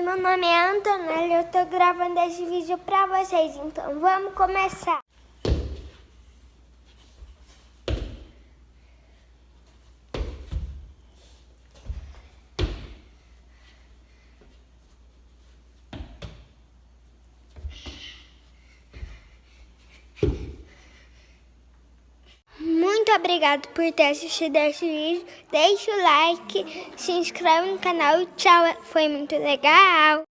meu nome é Antonella, eu tô gravando esse vídeo pra vocês, então vamos começar. Muito obrigado por ter assistido esse vídeo. Deixa o like, se inscreve no canal e tchau, foi muito legal.